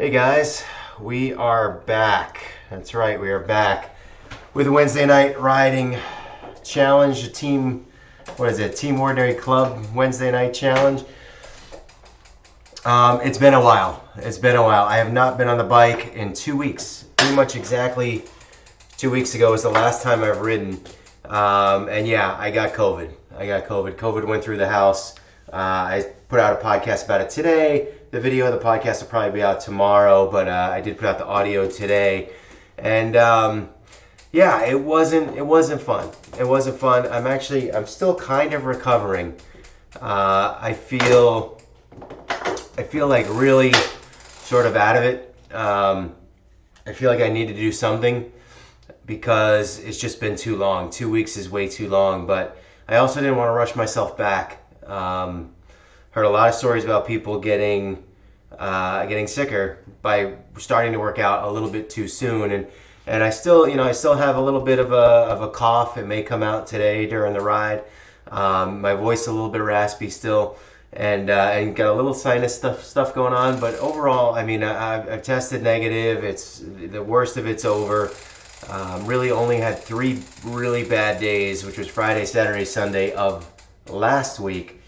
Hey guys, we are back. That's right, we are back with a Wednesday night riding challenge, a team, what is it, Team Ordinary Club Wednesday night challenge. It's been a while. I have not been on the bike in 2 weeks. Pretty much exactly 2 weeks ago was the last time I've ridden. And yeah, I got COVID. COVID went through the house. I put out a podcast about it today. The video of the podcast will probably be out tomorrow, but I did put out the audio today. And yeah, it wasn't fun. It wasn't fun. I'm still kind of recovering. I feel like really sort of out of it. I feel like I need to do something because it's just been too long. 2 weeks is way too long, but I also didn't want to rush myself back. Heard a lot of stories about people getting sicker by starting to work out a little bit too soon, and I still have a little bit of a cough. It may come out today during the ride. My voice is a little bit raspy still, and got a little sinus stuff going on. But overall, I mean, I've tested negative. It's the worst of it's over. Really only had 3 really bad days, which was Friday, Saturday, Sunday of last week.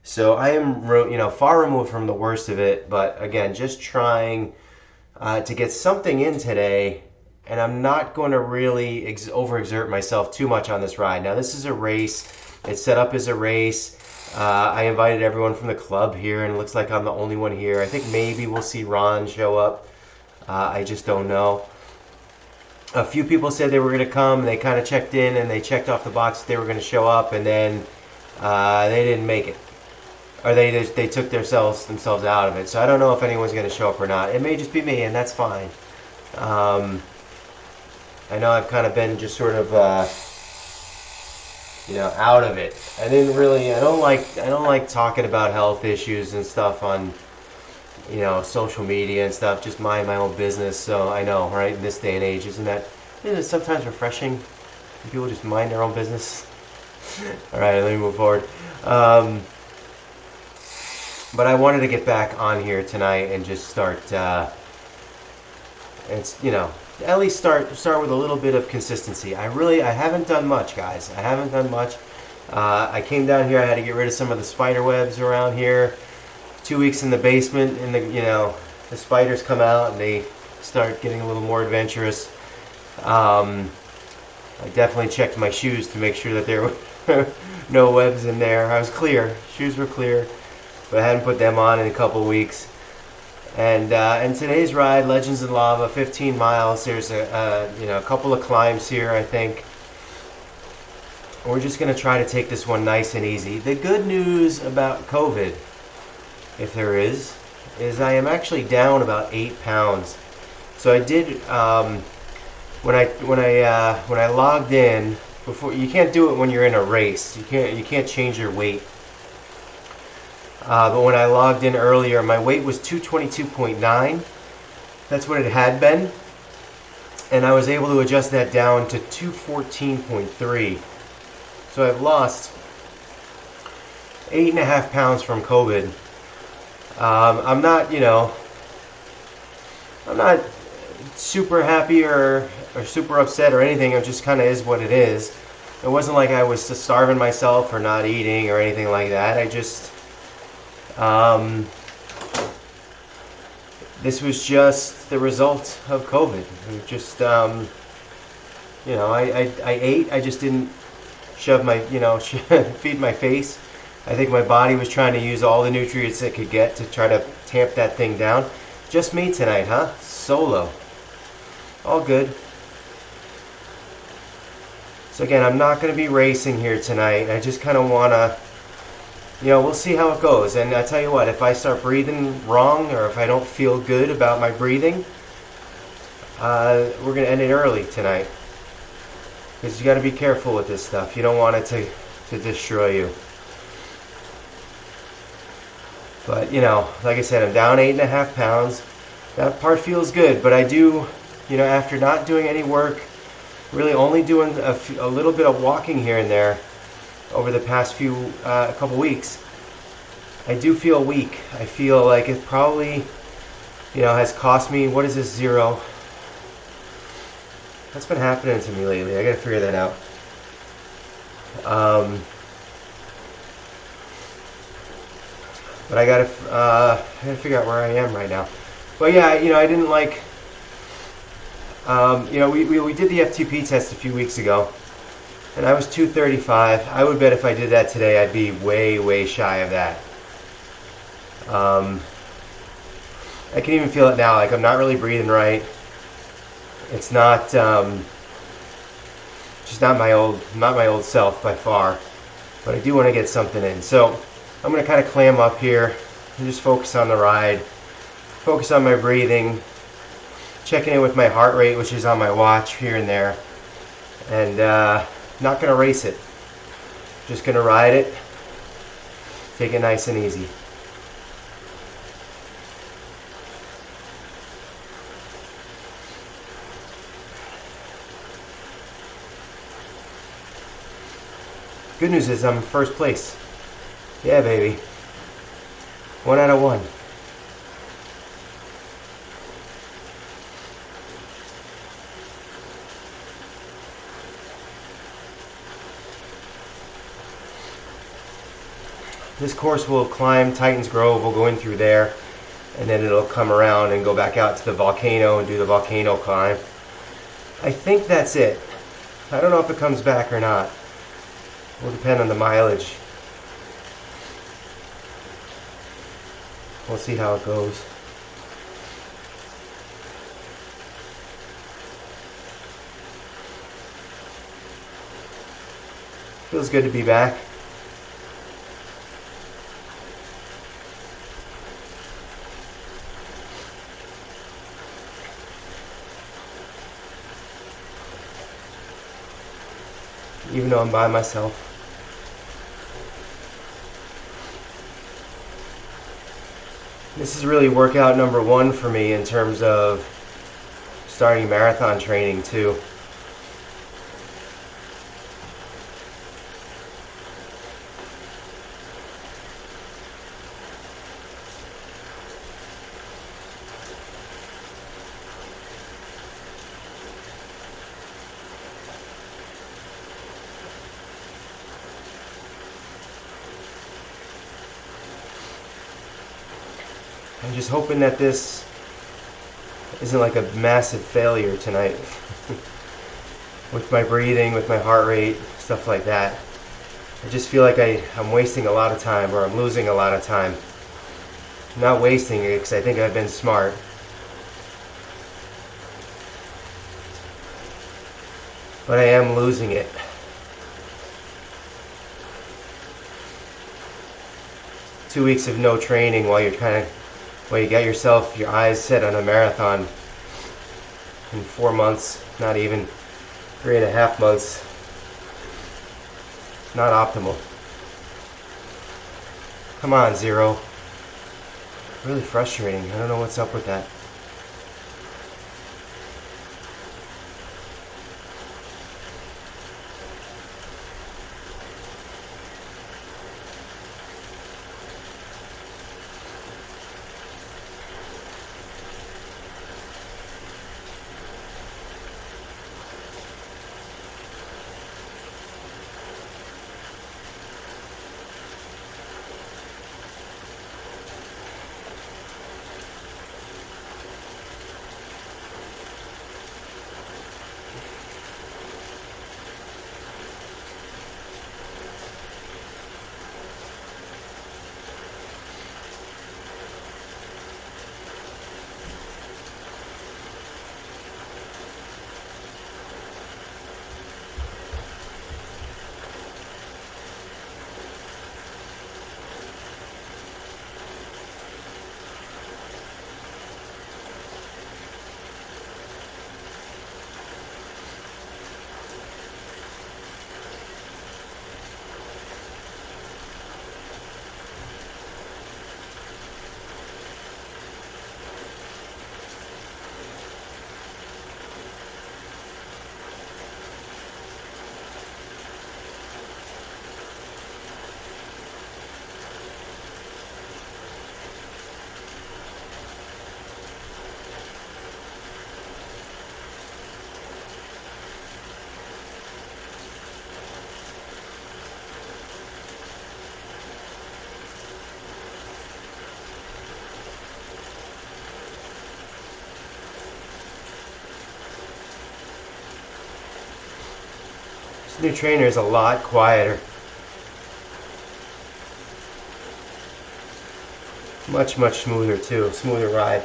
So I am, far removed from the worst of it, but again, just trying to get something in today, and I'm not going to really overexert myself too much on this ride. Now, this is a race. It's set up as a race. I invited everyone from the club here, and it looks like I'm the only one here. I think maybe we'll see Ron show up. I just don't know. A few people said they were going to come, and they kind of checked in, and they checked off the box that they were going to show up, and then they didn't make it. Or they took themselves out of it. So I don't know if anyone's going to show up or not. It may just be me, and that's fine. I know I've kind of been just sort of out of it. I don't like talking about health issues and stuff on social media and stuff. Just mind my own business. So I know, right, in this day and age, isn't it sometimes refreshing when people just mind their own business? All right, let me move forward. But I wanted to get back on here tonight and just start, at least start with a little bit of consistency. I haven't done much, guys. I haven't done much. I came down here. I had to get rid of some of the spider webs around here. 2 weeks in the basement, and the spiders come out and they start getting a little more adventurous. I definitely checked my shoes to make sure that there were no webs in there. I was clear. Shoes were clear. But I hadn't put them on in a couple of weeks. And today's ride, Legends in Lava, 15 miles. There's a couple of climbs here, I think. We're just going to try to take this one nice and easy. The good news about COVID, if there is I am actually down about 8 pounds. So I did when I logged in before. You can't do it when you're in a race. You can't change your weight. But when I logged in earlier, my weight was 222.9. That's what it had been. And I was able to adjust that down to 214.3. So I've lost 8.5 pounds from COVID. I'm not super happy or super upset or anything. It just kind of is what it is. It wasn't like I was just starving myself or not eating or anything like that. I just... this was just the result of COVID. It just, I ate. I just didn't shove my, feed my face. I think my body was trying to use all the nutrients it could get to try to tamp that thing down. Just me tonight, huh? Solo. All good. So again, I'm not going to be racing here tonight. I just kind of want to... we'll see how it goes. And I tell you what, if I start breathing wrong or if I don't feel good about my breathing, we're going to end it early tonight. Because you got to be careful with this stuff. You don't want it to destroy you. But, like I said, I'm down 8.5 pounds. That part feels good. But I do, after not doing any work, really only doing a little bit of walking here and there, over the past couple weeks, I do feel weak. I feel like it's probably has cost me, what is this, 0? What's been happening to me lately? I gotta figure that out. But I gotta figure out where I am right now. But yeah, I didn't like, we did the FTP test a few weeks ago, and I was 235. I would bet if I did that today, I'd be way, way shy of that. I can even feel it now. Like, I'm not really breathing right. It's not, just not my old self by far. But I do want to get something in. So I'm going to kind of clam up here and just focus on the ride. Focus on my breathing. Checking in with my heart rate, which is on my watch here and there. And not going to race it. Just going to ride it. Take it nice and easy. Good news is I'm in first place. Yeah, baby. 1 out of 1. This course will climb Titans Grove. We'll go in through there, and then it'll come around and go back out to the volcano and do the volcano climb. I think that's it. I don't know if it comes back or not. Will depend on the mileage. We'll see how it goes. Feels good to be back. Even though I'm by myself. This is really workout number 1 for me in terms of starting marathon training too. I'm just hoping that this isn't like a massive failure tonight with my breathing, with my heart rate, stuff like that. I just feel like I'm wasting a lot of time, or I'm losing a lot of time. I'm not wasting it because I think I've been smart. But I am losing it. Two weeks of no training while you got yourself, your eyes set on a marathon in 4 months, not even 3.5 months. Not optimal. Come on, 0. Really frustrating. I don't know what's up with that. This new trainer is a lot quieter. Much, much smoother too. Smoother ride.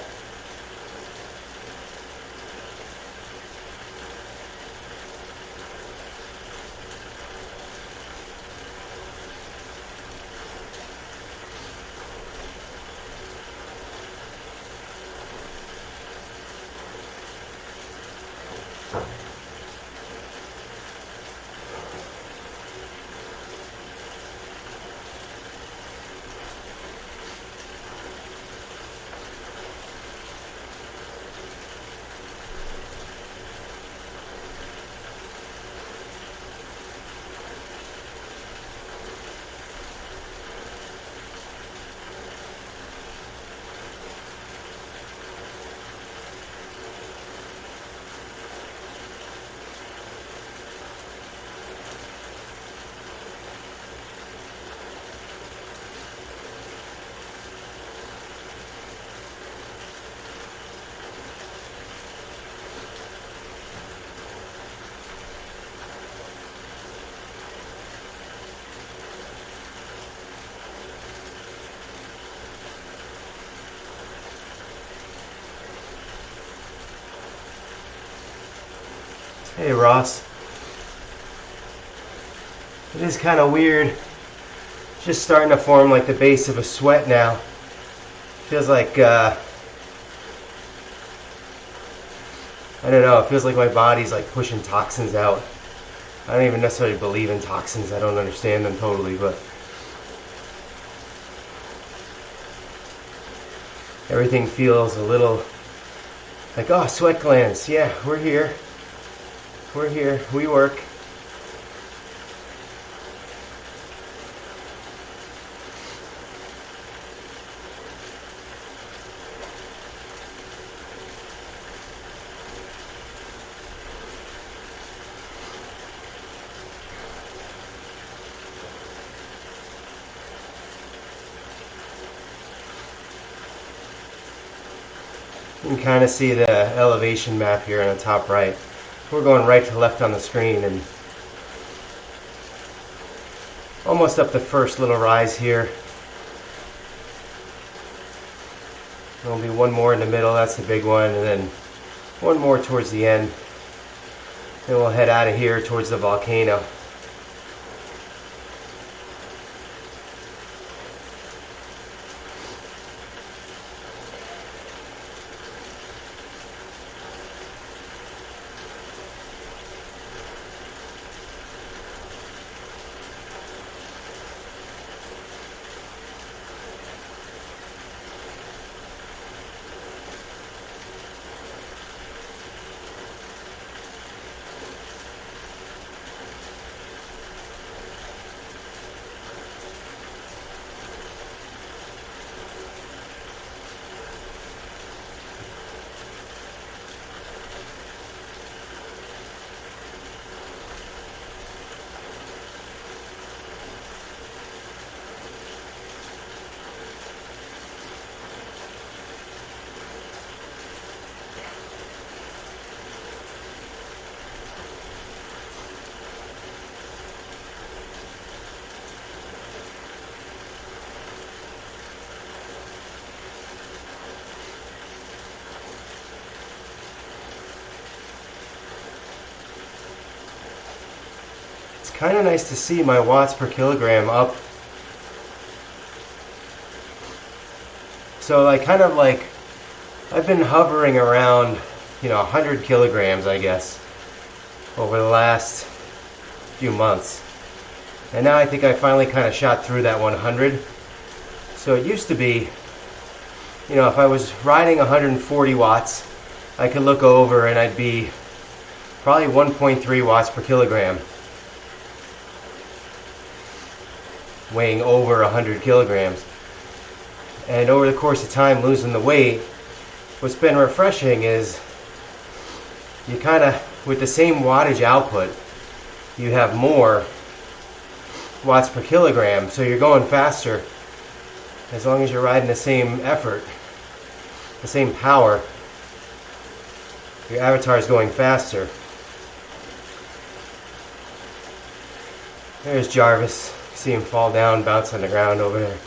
Hey Ross. It is kind of weird. Just starting to form like the base of a sweat now. Feels like, I don't know, it feels like my body's like pushing toxins out. I don't even necessarily believe in toxins. I don't understand them totally, but everything feels a little like, oh, sweat glands. Yeah, we're here. We're here. We work. You can kind of see the elevation map here on the top right. We're going right to left on the screen and almost up the first little rise here. There'll be one more in the middle, that's the big one, and then one more towards the end. Then we'll head out of here towards the volcano. Kind of nice to see my watts per kilogram up. So like kind of like I've been hovering around, 100 kilograms, I guess, over the last few months. And now I think I finally kind of shot through that 100. So it used to be, if I was riding 140 watts, I could look over and I'd be probably 1.3 watts per kilogram. Weighing over 100 kilograms. And over the course of time losing the weight, what's been refreshing is you kind of, with the same wattage output, you have more watts per kilogram, so you're going faster as long as you're riding the same effort, the same power. Your avatar is going faster. There's Jarvis. See him fall down, bounce on the ground over there.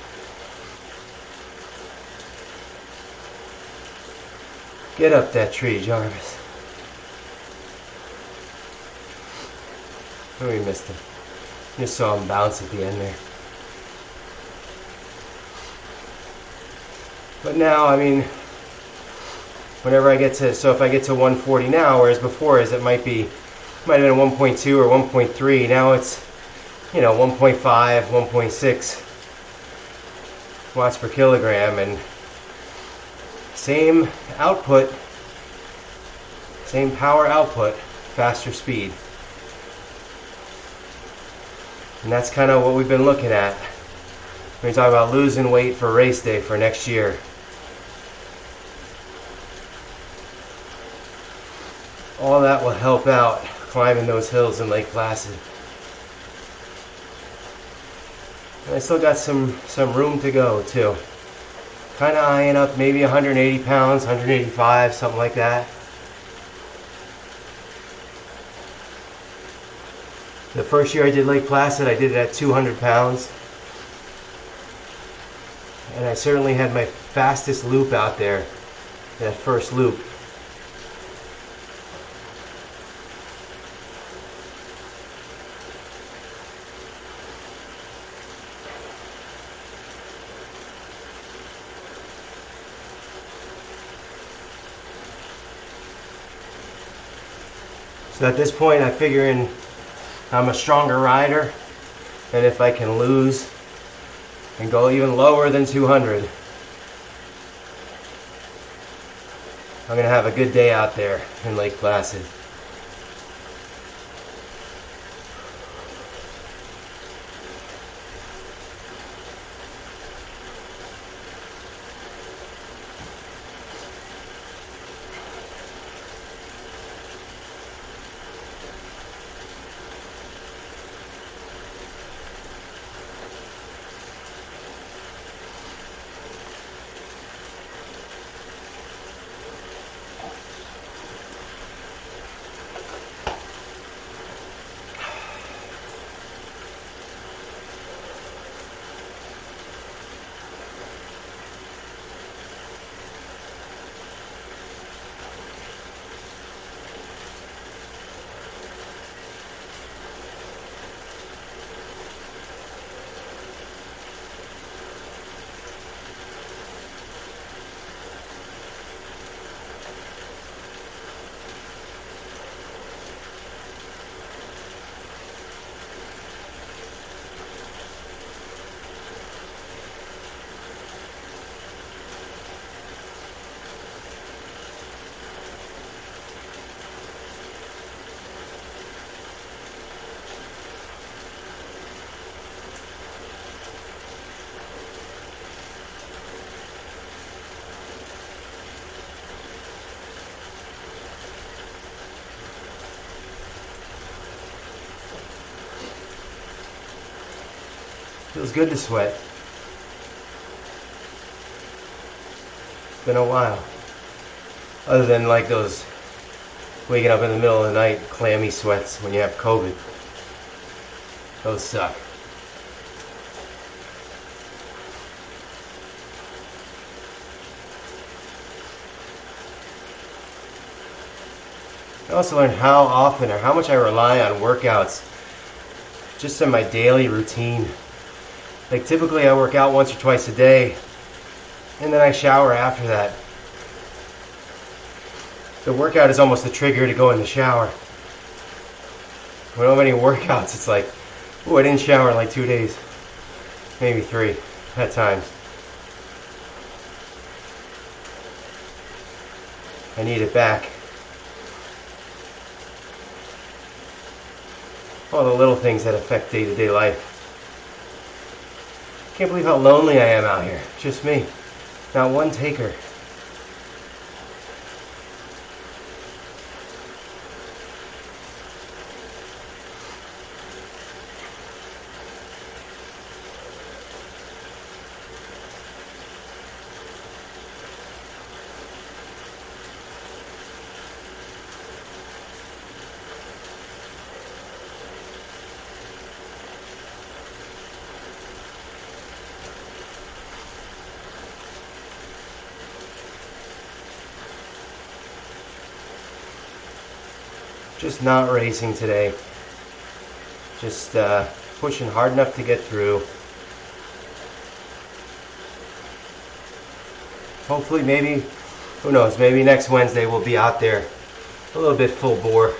Get up that tree, Jarvis. Oh, we missed him. Just saw him bounce at the end there. But now, I mean, whenever I get to, so if I get to 140 now, whereas before it might have been 1.2 or 1.3, now it's, 1.5, 1.6 watts per kilogram, and same output, same power output, faster speed. And that's kind of what we've been looking at when we talk about losing weight for race day for next year. All that will help out climbing those hills in Lake Placid. And I still got some room to go too. Kind of eyeing up maybe 180 pounds, 185, something like that. The first year I did Lake Placid, I did it at 200 pounds. And I certainly had my fastest loop out there, that first loop. So at this point, I figure I'm a stronger rider, and if I can lose and go even lower than 200, I'm going to have a good day out there in Lake Placid. Feels good to sweat. It's been a while. Other than like those waking up in the middle of the night, clammy sweats when you have COVID. Those suck. I also learned how often or how much I rely on workouts just in my daily routine. Like typically I work out once or twice a day, and then I shower after that. The workout is almost the trigger to go in the shower. When I don't have any workouts, it's like, oh, I didn't shower in like 2 days. Maybe 3 at times. I need it back. All the little things that affect day-to-day life. Can't believe how lonely I am out here. Just me. Not one taker. Just not racing today. Just pushing hard enough to get through. Hopefully, maybe, who knows, maybe next Wednesday we'll be out there a little bit full bore.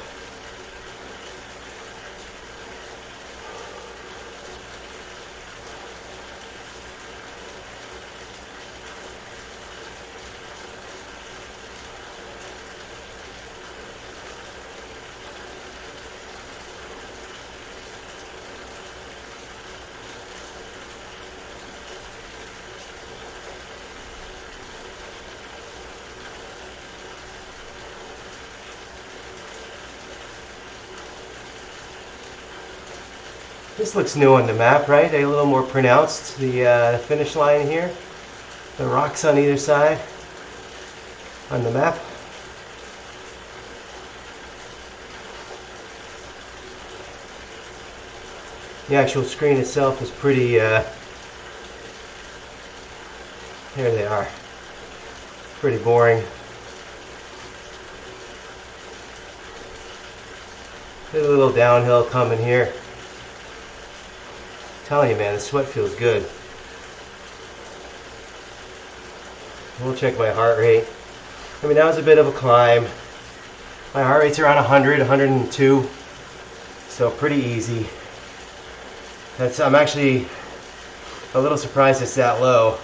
This looks new on the map, right? A little more pronounced, the finish line here. The rocks on either side on the map. The actual screen itself is pretty, there they are. Pretty boring. There's a little downhill coming here. I'm telling you, man, the sweat feels good. We'll check my heart rate. I mean, that was a bit of a climb. My heart rate's around 100, 102, so pretty easy. I'm actually a little surprised it's that low.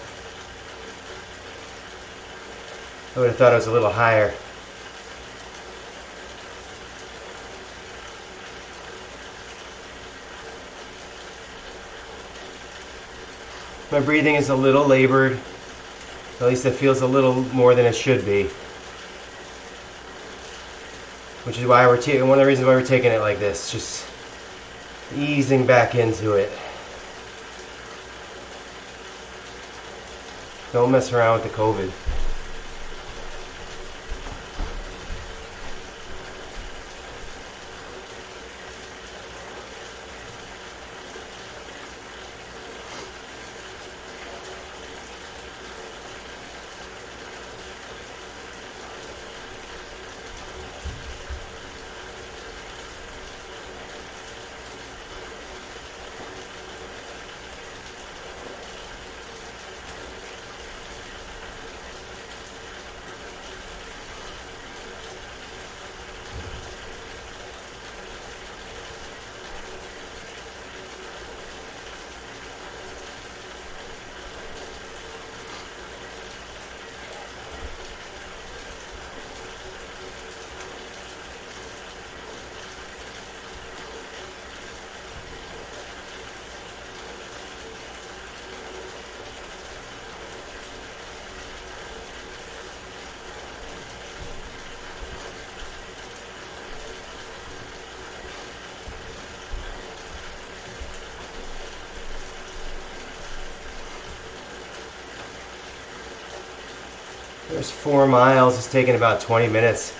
I would have thought it was a little higher. My breathing is a little labored. At least it feels a little more than it should be. Which is why one of the reasons why we're taking it like this. Just easing back into it. Don't mess around with the COVID. There's 4 miles. It's taken about 20 minutes.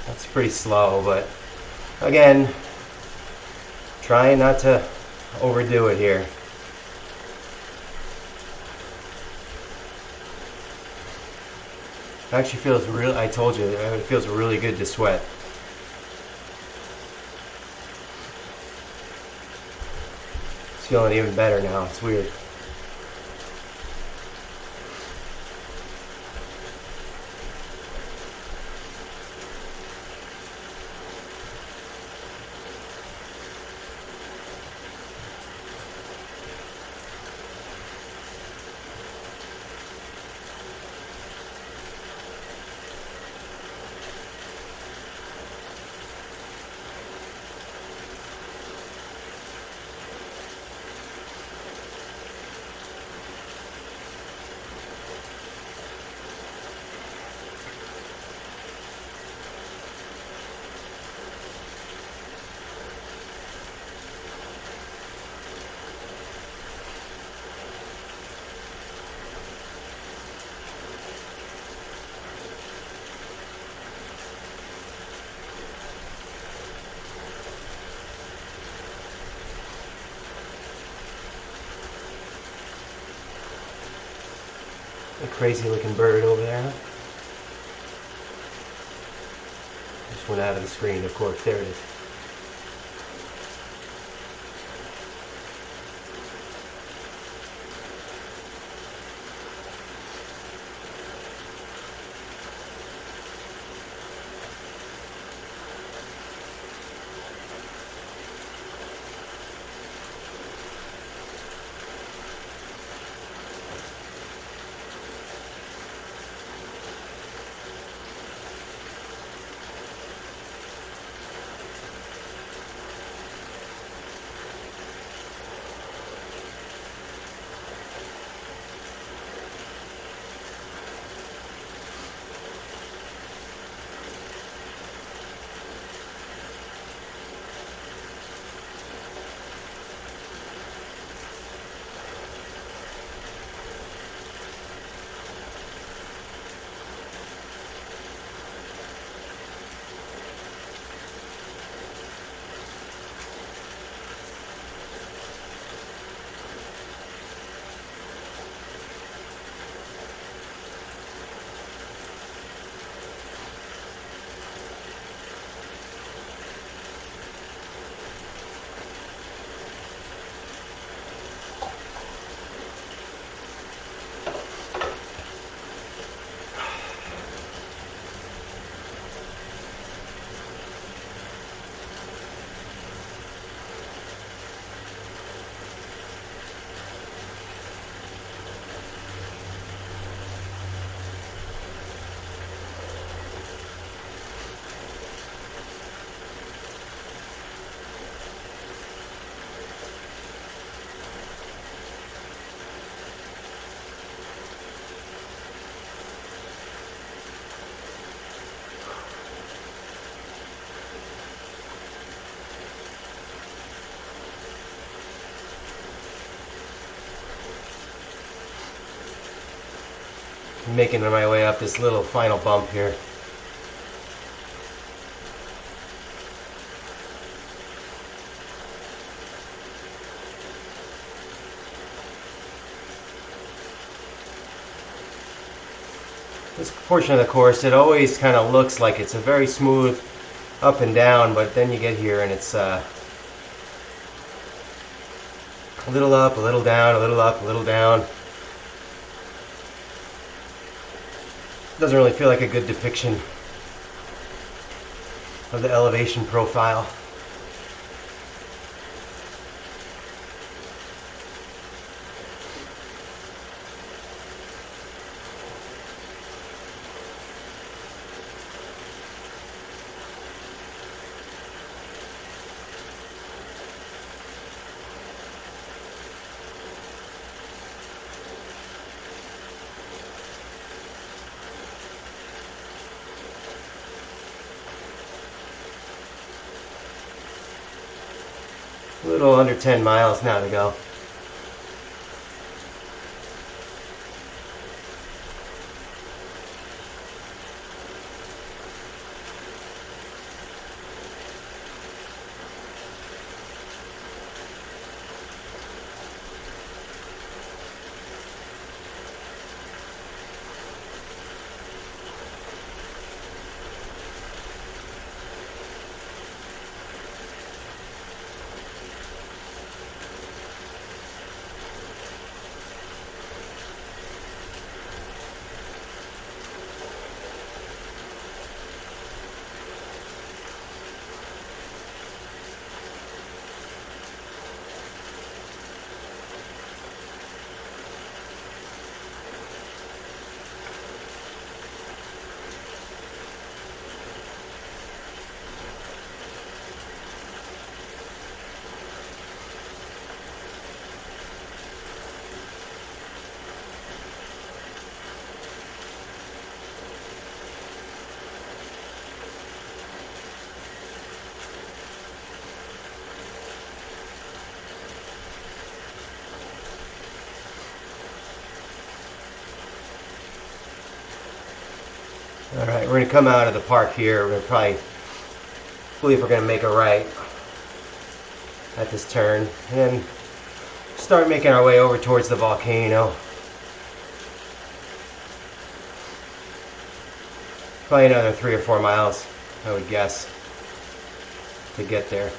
That's pretty slow, but again, trying not to overdo it here. It actually feels real. I told you, it feels really good to sweat. It's feeling even better now. It's weird. A crazy looking bird over there. went out of the screen, of course. There it is. Making my way up this little final bump here. This portion of the course, it always kind of looks like it's a very smooth up and down, but then you get here and it's a little up, a little down, a little up, a little down. Doesn't really feel like a good depiction of the elevation profile. A little under 10 miles now to go. Alright, we're going to come out of the park here. We're going to probably, believe we're going to make a right at this turn. And then start making our way over towards the volcano. Probably another 3 or 4 miles I would guess, to get there.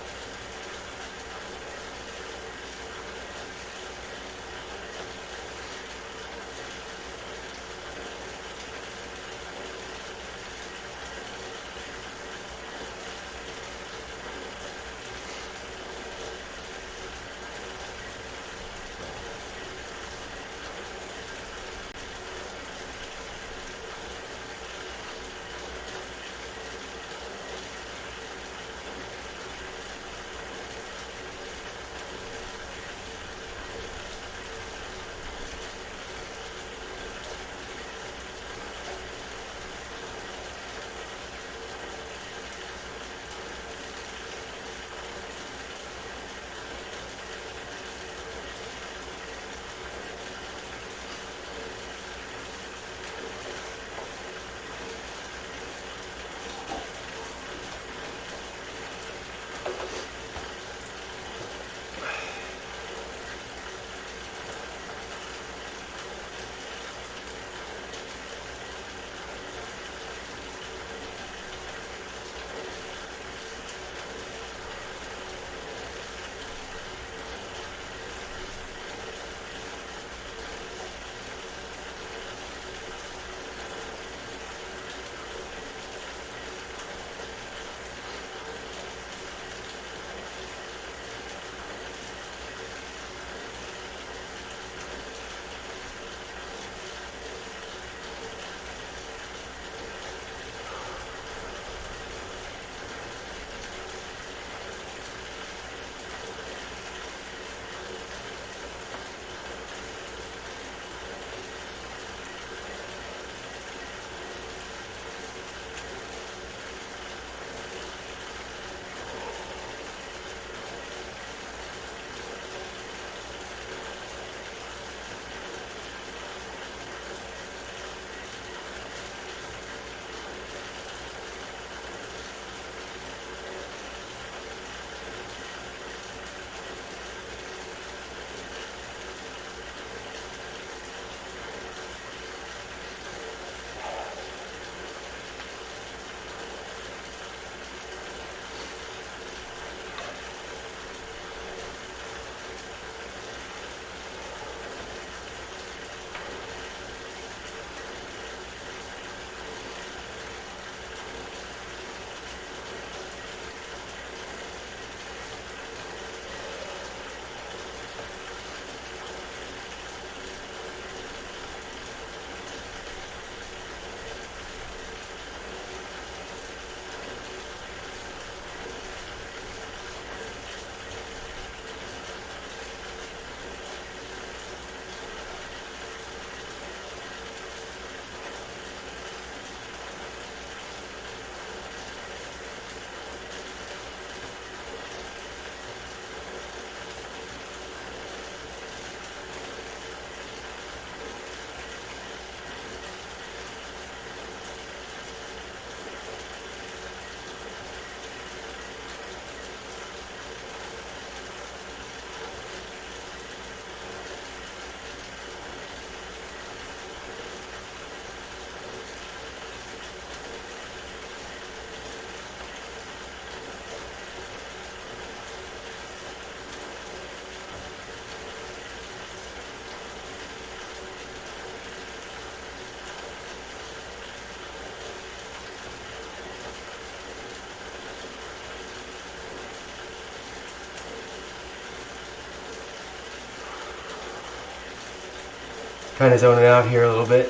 Kind of zoning out here a little bit.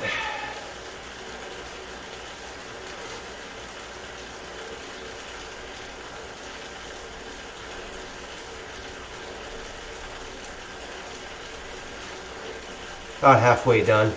About halfway done.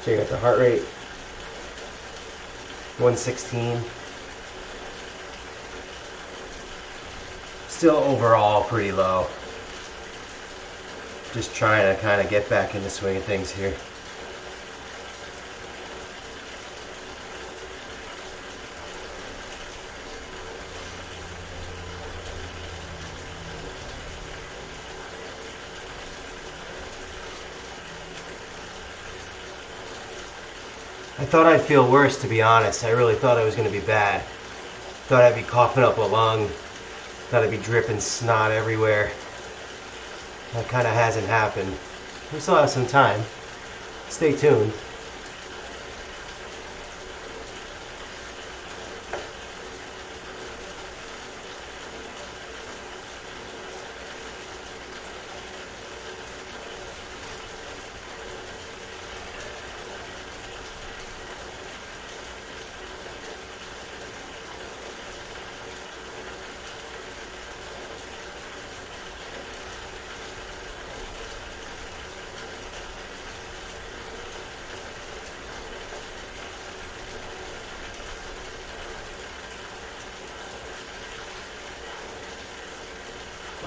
Check out the heart rate. 116. Still overall pretty low. Just trying to kind of get back in the swing of things here. I thought I'd feel worse, to be honest. I really thought it was going to be bad. Thought I'd be coughing up a lung. Thought I'd be dripping snot everywhere. That kind of hasn't happened. We still have some time. Stay tuned.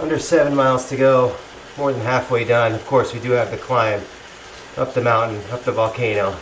Under 7 miles to go, more than halfway done. Of course, we do have the climb up the mountain, up the volcano.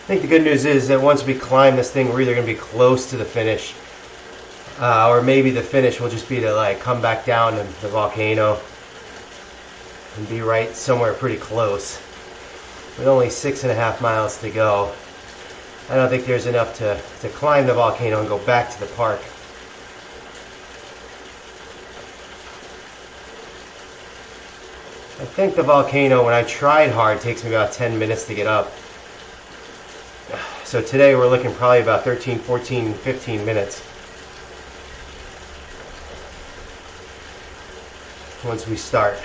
I think the good news is that once we climb this thing, we're either going to be close to the finish, or maybe the finish will just be to like come back down to the volcano and be right somewhere pretty close. With only 6.5 miles to go, I don't think there's enough to climb the volcano and go back to the park. I think the volcano, when I tried hard, takes me about 10 minutes to get up. So today we're looking probably about 13, 14, 15 minutes once we start.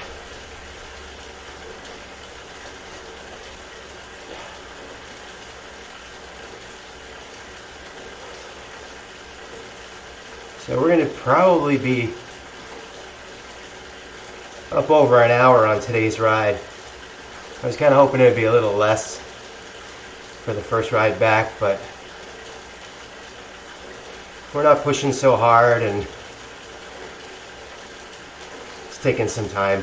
So we're going to probably be up over an hour on today's ride. I was kind of hoping it would be a little less for the first ride back, but we're not pushing so hard and it's taking some time.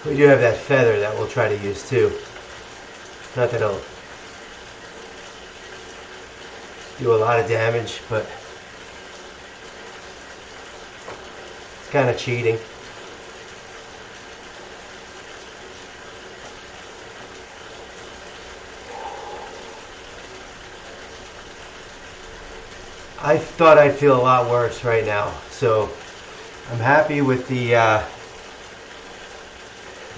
We do have that feather that we'll try to use too. Not that it'll do a lot of damage, but it's kind of cheating. I thought I'd feel a lot worse right now, so I'm happy with the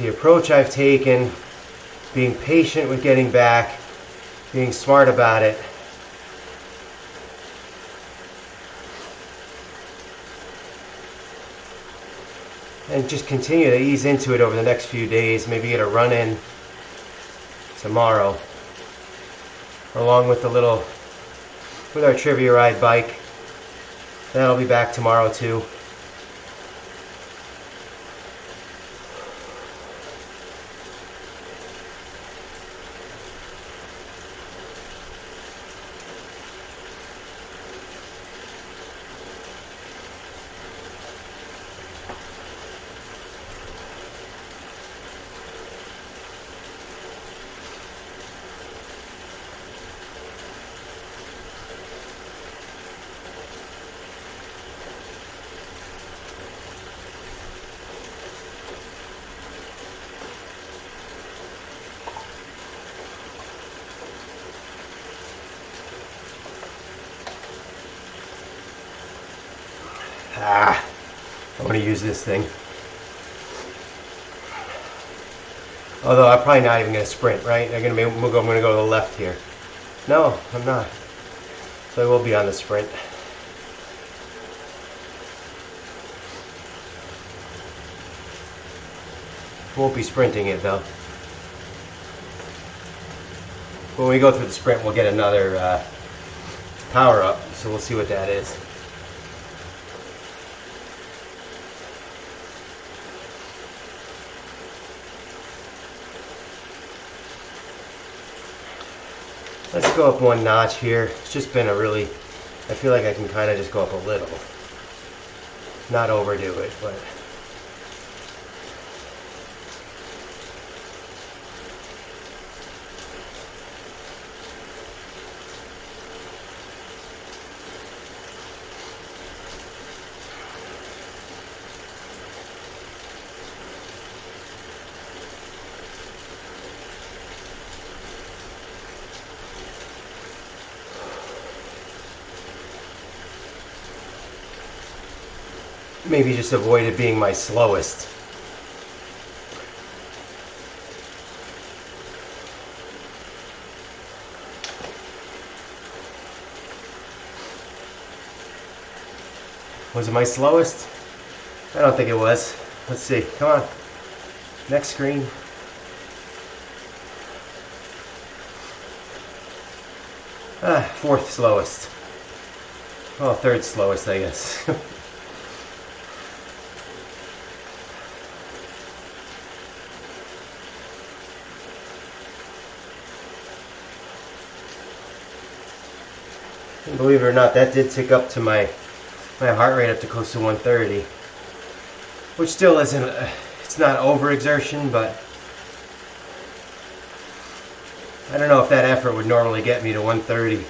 approach I've taken, being patient with getting back, being smart about it. And just continue to ease into it over the next few days, maybe get a run in tomorrow, along with with our trivia ride bike. That'll be back tomorrow too. I want to use this thing. Although I'm probably not even going to sprint, right? I'm going to go to the left here. No, I'm not. So I will be on the sprint. Won't be sprinting it though. When we go through the sprint, we'll get another power up. So we'll see what that is. Let's go up one notch here. It's just been I feel like I can kind of just go up a little. Not overdo it, but. Maybe just avoid it being my slowest. Was it my slowest? I don't think it was. Let's see. Come on. Next screen. Fourth slowest. Well, third slowest, I guess. And believe it or not, that did tick up to my heart rate up to close to 130, which still isn't, it's not overexertion, but I don't know if that effort would normally get me to 130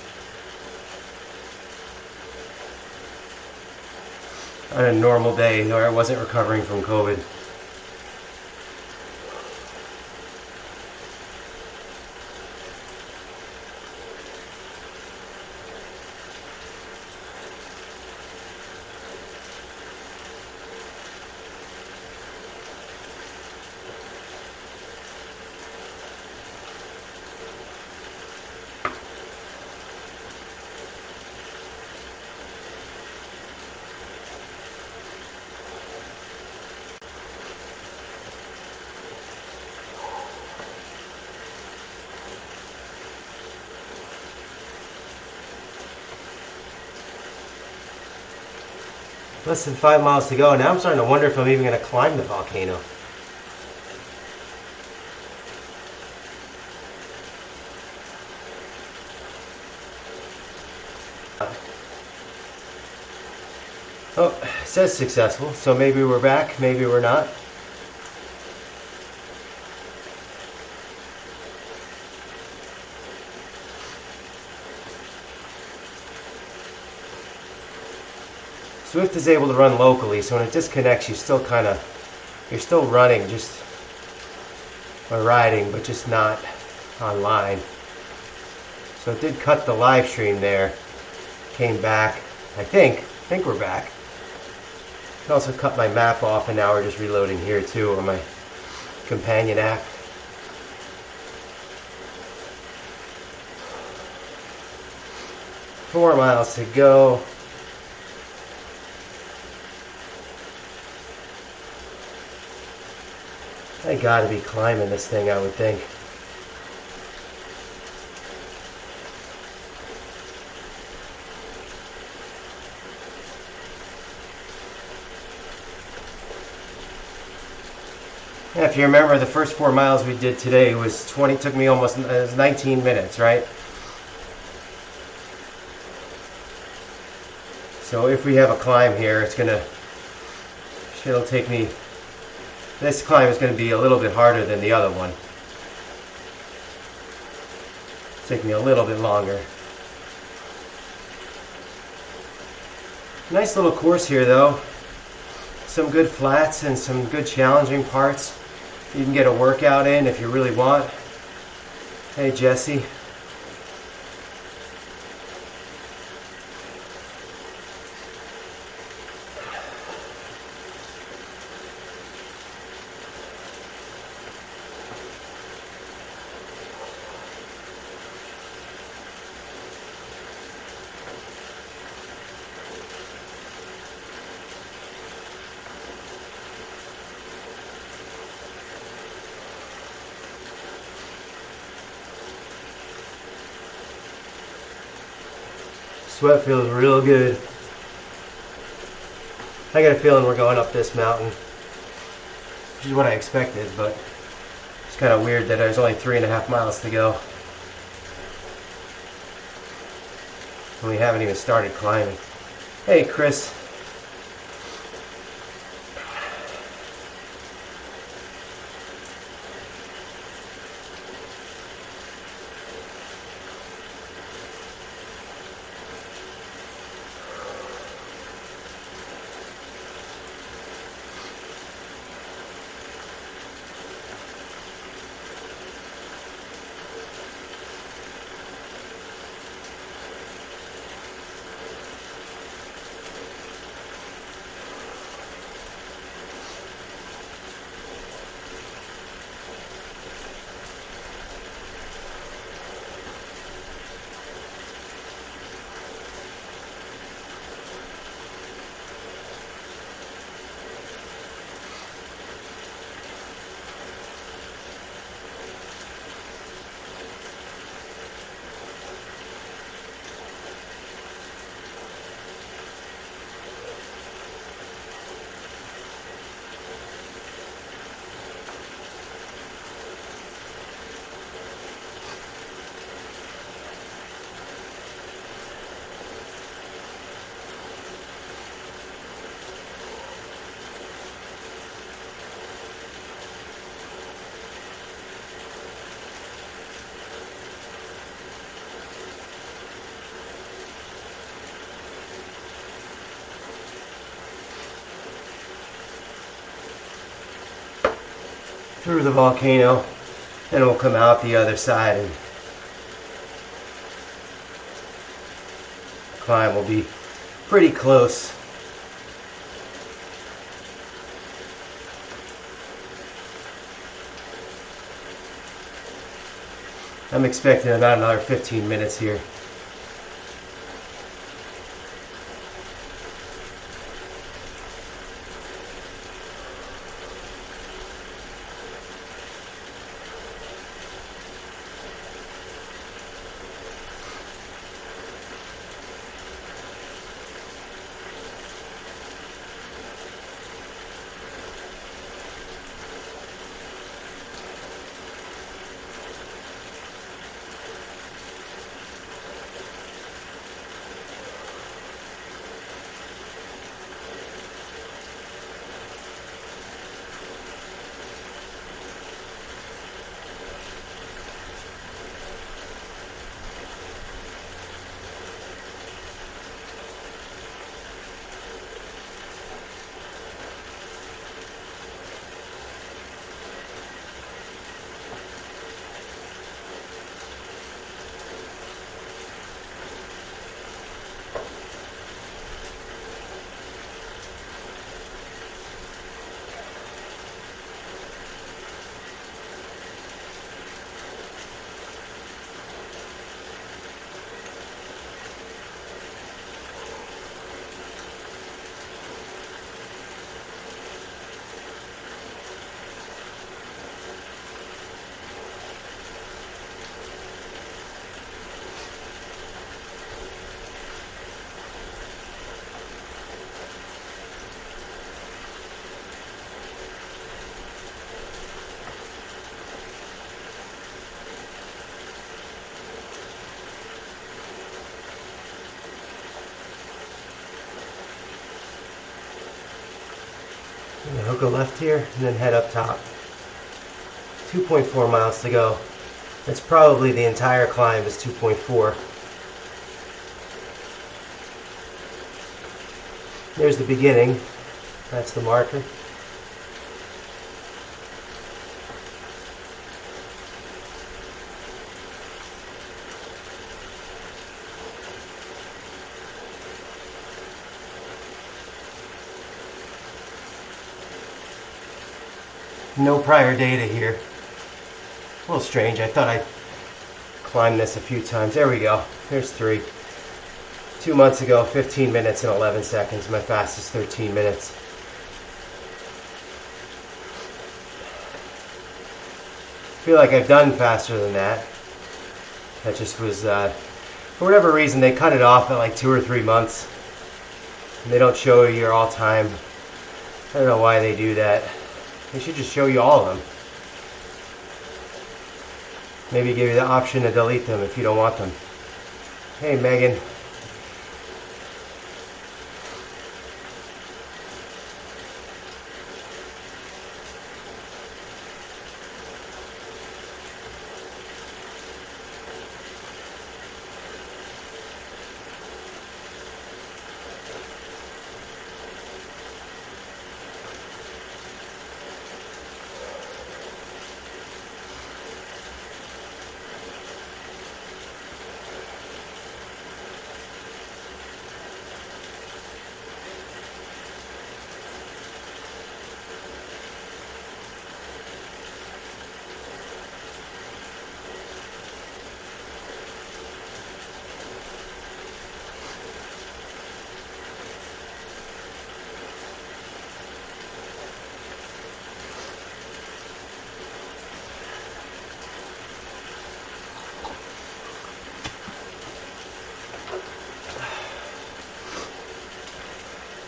on a normal day, or I wasn't recovering from COVID. Less than 5 miles to go. Now I'm starting to wonder if I'm even going to climb the volcano. Oh, it says successful, so maybe we're back, maybe we're not. Swift is able to run locally, so when it disconnects, you're still running, just or riding, but just not online. So it did cut the live stream there. Came back. I think we're back. It also cut my map off, and now we're just reloading here too on my companion app. Four miles to go. I gotta be climbing this thing, I would think. Yeah, if you remember, the first 4 miles we did today took me almost 19 minutes, right? So if we have a climb here, it'll take me, this climb is going to be a little bit harder than the other one. Take me a little bit longer. Nice little course here though. Some good flats and some good challenging parts. You can get a workout in if you really want. Hey Jesse. Sweat feels real good. I got a feeling we're going up this mountain, which is what I expected, but it's kind of weird that there's only 3.5 miles to go. And we haven't even started climbing. Hey Chris. Through the volcano, and we'll come out the other side, and the climb will be pretty close. I'm expecting about another 15 minutes here. And hook a left here and then head up top. 2.4 miles to go. That's probably the entire climb is 2.4. There's the beginning. That's the marker. No prior data here. A little strange. I thought I climbed this a few times. There we go. There's 3. 2 months ago, 15 minutes and 11 seconds. My fastest 13 minutes. I feel like I've done faster than that. That just was, for whatever reason, they cut it off at like 2 or 3 months. And they don't show you your all-time. I don't know why they do that. They should just show you all of them. Maybe give you the option to delete them if you don't want them. Hey, Megan.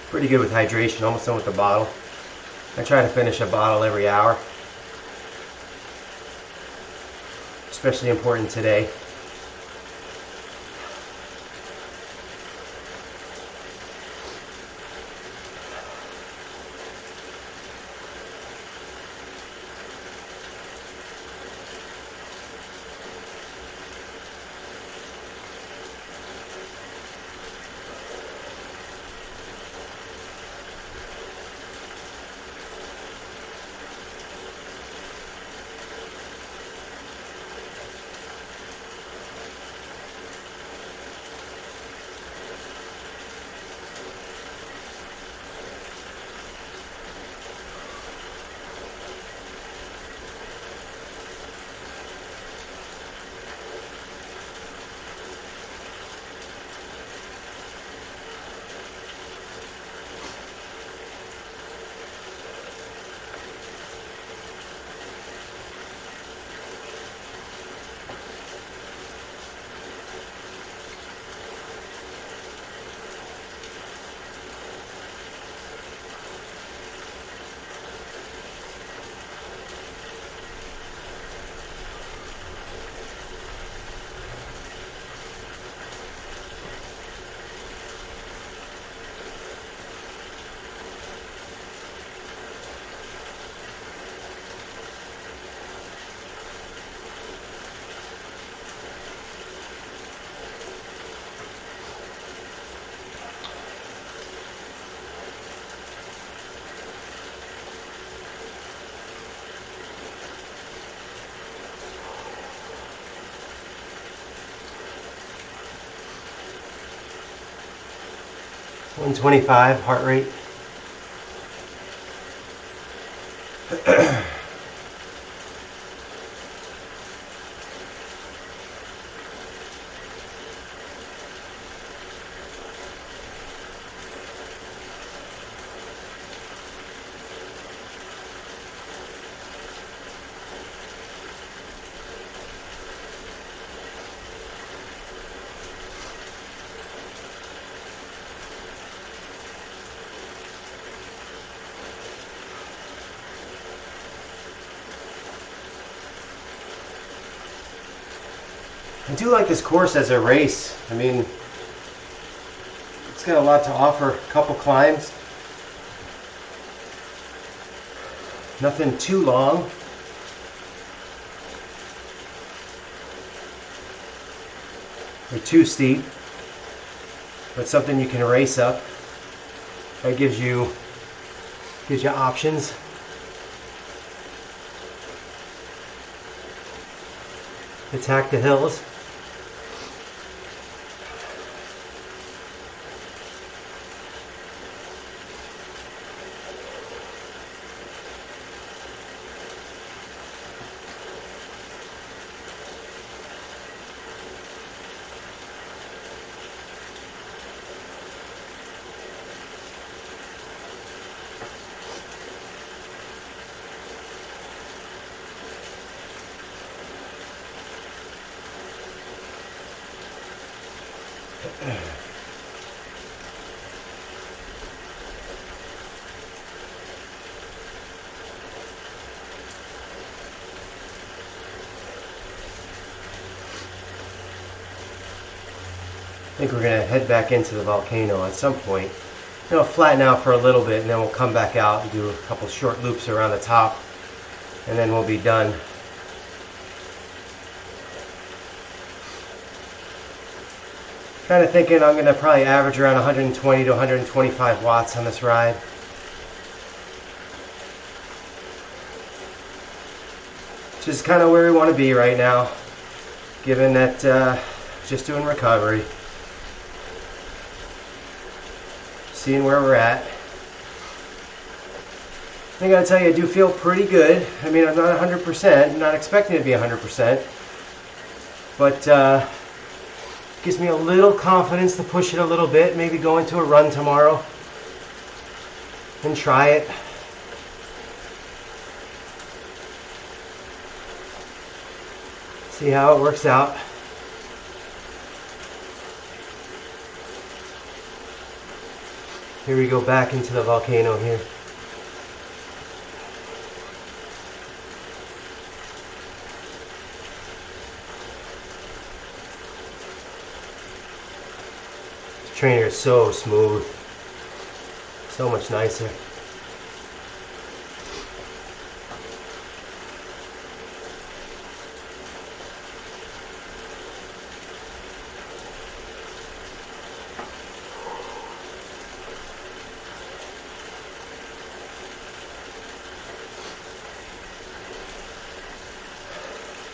Pretty good with hydration, almost done with the bottle. I try to finish a bottle every hour. Especially important today. .125 heart rate. I do like this course as a race. I mean, it's got a lot to offer. A couple climbs. Nothing too long. Or too steep, but something you can race up. That gives you options. Attack the hills. I think we're going to head back into the volcano at some point. It'll flatten out for a little bit, and then we'll come back out and do a couple short loops around the top, and then we'll be done. Kind of thinking I'm going to probably average around 120 to 125 watts on this ride. Which is kind of where we want to be right now, given that just doing recovery. Seeing where we're at. I gotta tell you, I do feel pretty good. I mean, I'm not 100%, I'm not expecting it to be 100%, but gives me a little confidence to push it a little bit, maybe go into a run tomorrow and try it. See how it works out. Here we go back into the volcano here. This trainer is so smooth, so much nicer.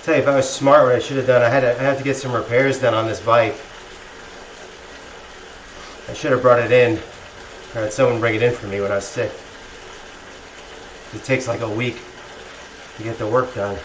Tell you, if I was smart, what I should have done, I had to get some repairs done on this bike. I should have brought it in, or had someone bring it in for me when I was sick. It takes like a week to get the work done.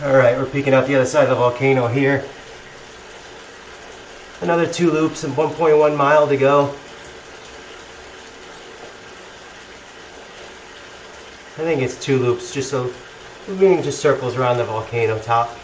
Alright, we're peeking out the other side of the volcano here. Another 2 loops and 1.1 mile to go. I think it's 2 loops, just so moving just circles around the volcano top.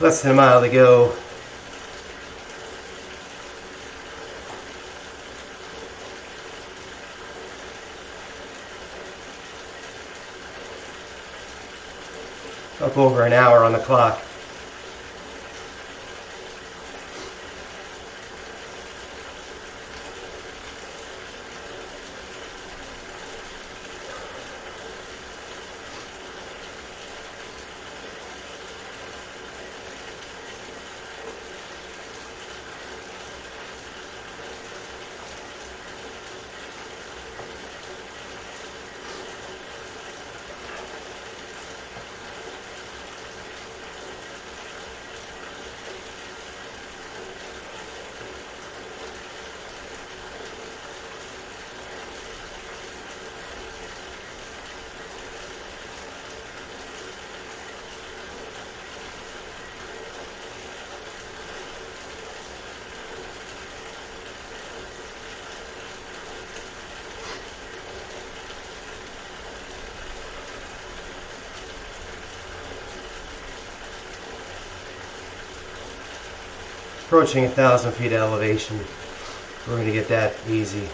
Less than a mile to go. Up over an hour on the clock. Approaching 1,000 feet of elevation. We're going to get that easy.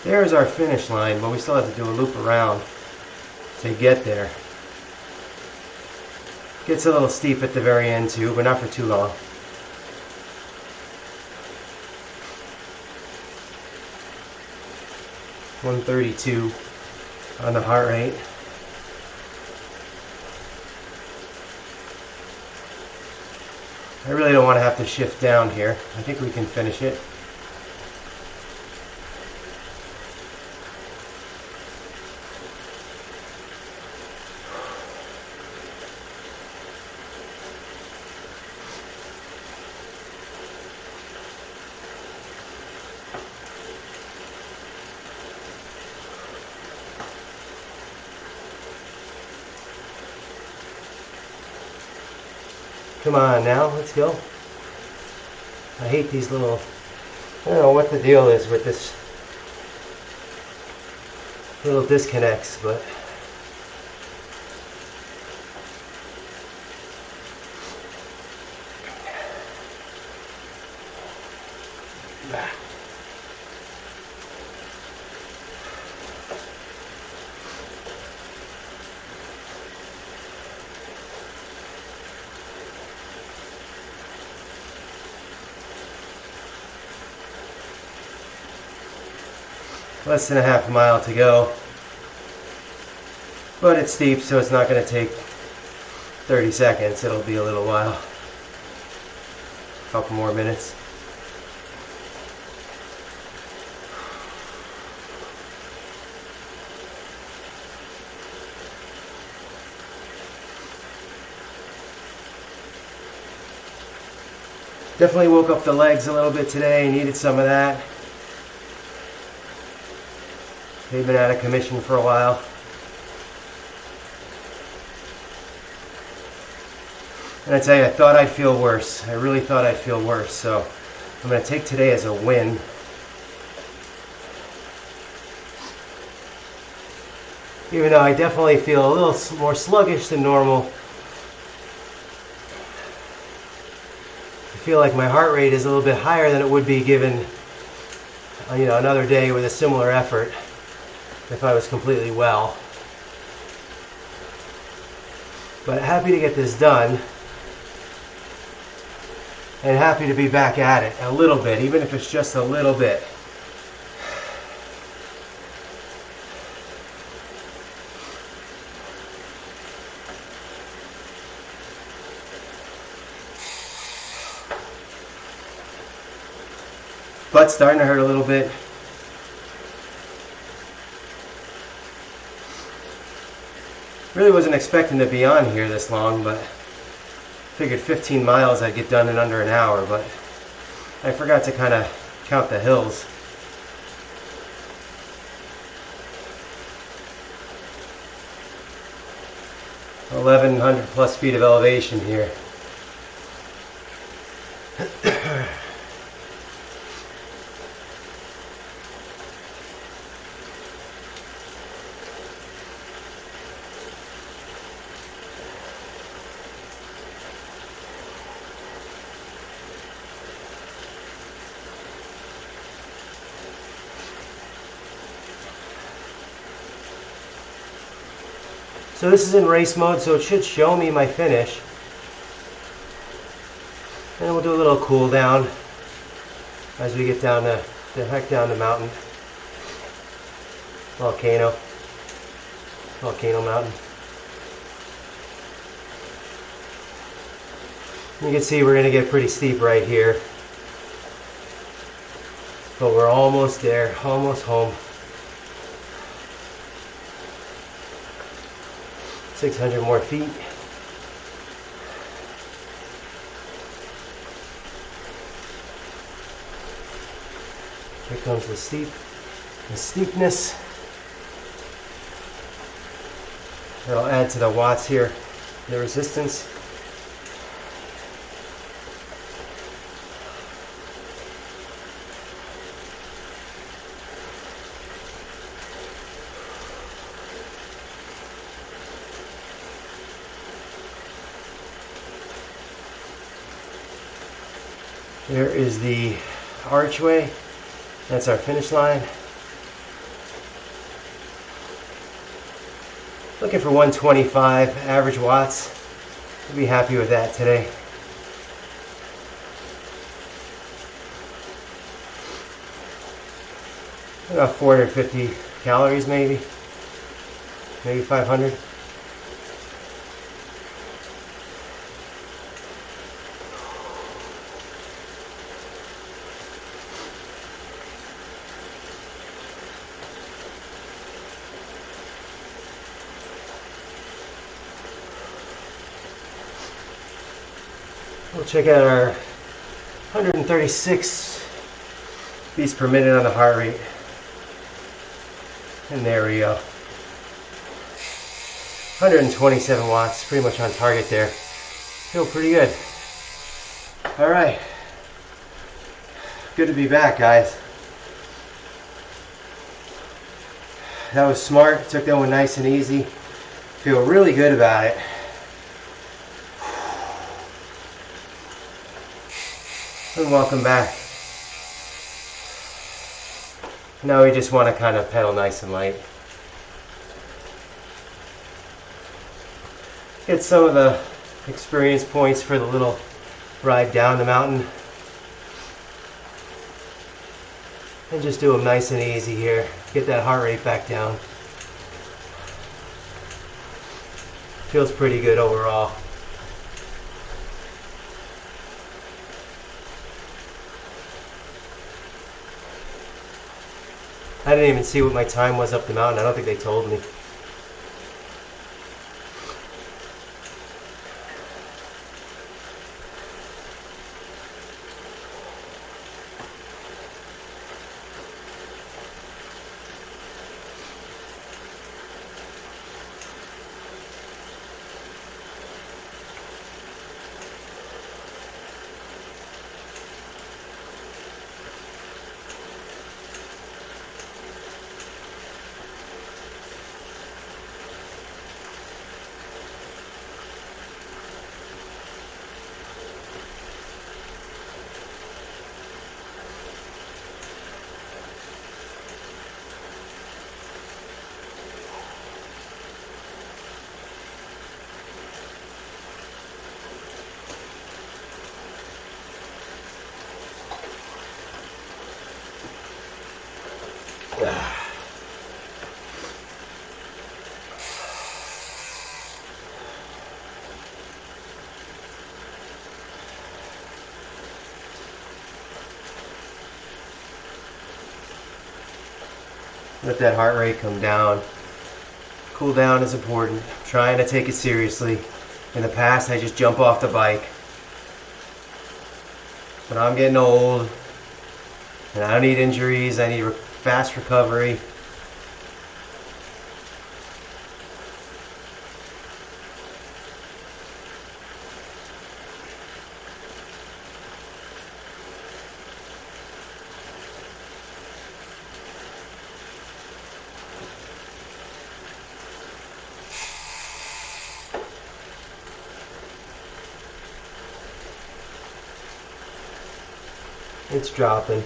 There's our finish line, but we still have to do a loop around to get there. Gets a little steep at the very end too, but not for too long. "132" on the heart rate. I really don't want to have to shift down here. I think we can finish it. Come on now, let's go. I hate these little, I don't know what the deal is with this little disconnects, but less than a half mile to go, but it's steep, so it's not going to take 30 seconds. It'll be a little while, a couple more minutes. Definitely woke up the legs a little bit today, needed some of that. They've been out of commission for a while. And I tell you, I thought I'd feel worse. I really thought I'd feel worse. So I'm going to take today as a win. even though I definitely feel a little more sluggish than normal. I feel like my heart rate is a little bit higher than it would be given, another day with a similar effort if I was completely well. But happy to get this done, and happy to be back at it a little bit, even if it's just a little bit. Butt's starting to hurt a little bit. Really wasn't expecting to be on here this long, but figured 15 miles I'd get done in under an hour, but I forgot to kind of count the hills. (1,100 plus feet of elevation here. So this is in race mode, so it should show me my finish. And then we'll do a little cool down as we get down the heck down the mountain. Volcano mountain. You can see we're going to get pretty steep right here. But we're almost there, almost home. 600 more feet. Here comes the steepness. That'll add to the watts here, the resistance. There is the archway. That's our finish line. Looking for 125 average watts. I'll be happy with that today. About 450 calories maybe 500. We'll check out our 136 beats per minute on the heart rate. And there we go. 127 watts, pretty much on target there. Feel pretty good. All right. Good to be back, guys. That was smart. Took that one nice and easy. Feel really good about it. And welcome back. Now we just want to kind of pedal nice and light. Get some of the experience points for the little ride down the mountain. And just do them nice and easy here. Get that heart rate back down. Feels pretty good overall. I didn't even see what my time was up the mountain. I don't think they told me. Let that heart rate come down. Cool down is important. I'm trying to take it seriously. In the past, I just jump off the bike. But I'm getting old, and I don't need injuries. I need fast recovery. It's dropping.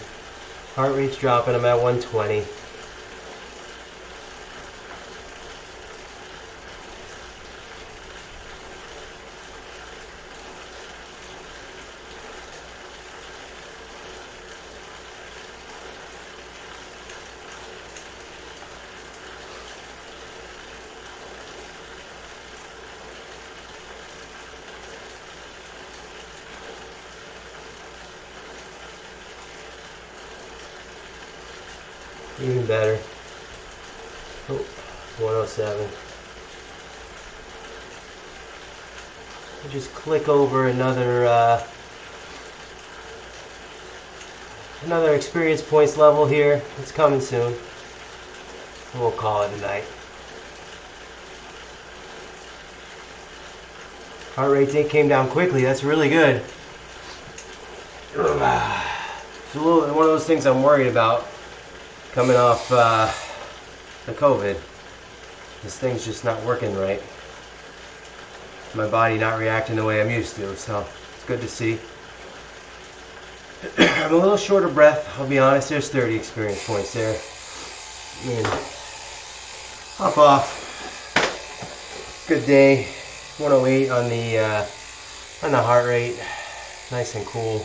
Heart rate's dropping. I'm at 120. Even better. Oh, 107. I'll just click over another experience points level here. It's coming soon. And we'll call it a night. Heart rate came down quickly. That's really good. It's one of those things I'm worried about. Coming off the COVID, this thing's just not working right. My body not reacting the way I'm used to, so it's good to see. I'm a little short of breath, I'll be honest. There's 30 experience points there. And hop off. Good day. 108 on the heart rate. Nice and cool.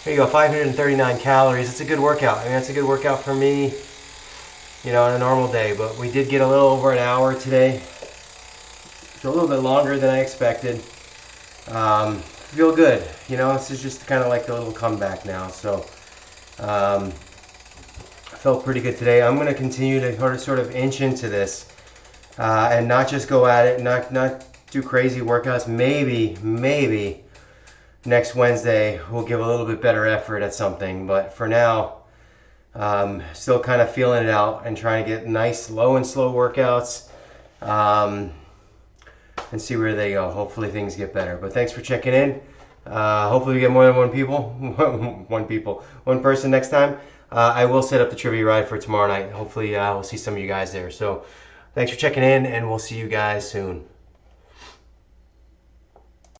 There you go, 539 calories. It's a good workout. I mean, that's a good workout for me, you know, on a normal day. But we did get a little over an hour today. It's a little bit longer than I expected. Feel good. You know, this is just kind of like a little comeback now. So, I felt pretty good today. I'm going to continue to sort of inch into this and not just go at it, not do crazy workouts. Maybe next Wednesday we'll give a little bit better effort at something, but for now still kind of feeling it out and trying to get nice low and slow workouts and see where they go. Hopefully things get better. But thanks for checking in. Hopefully we get more than one person next time. I will set up the trivia ride for tomorrow night. Hopefully we'll see some of you guys there. So thanks for checking in, and we'll see you guys soon.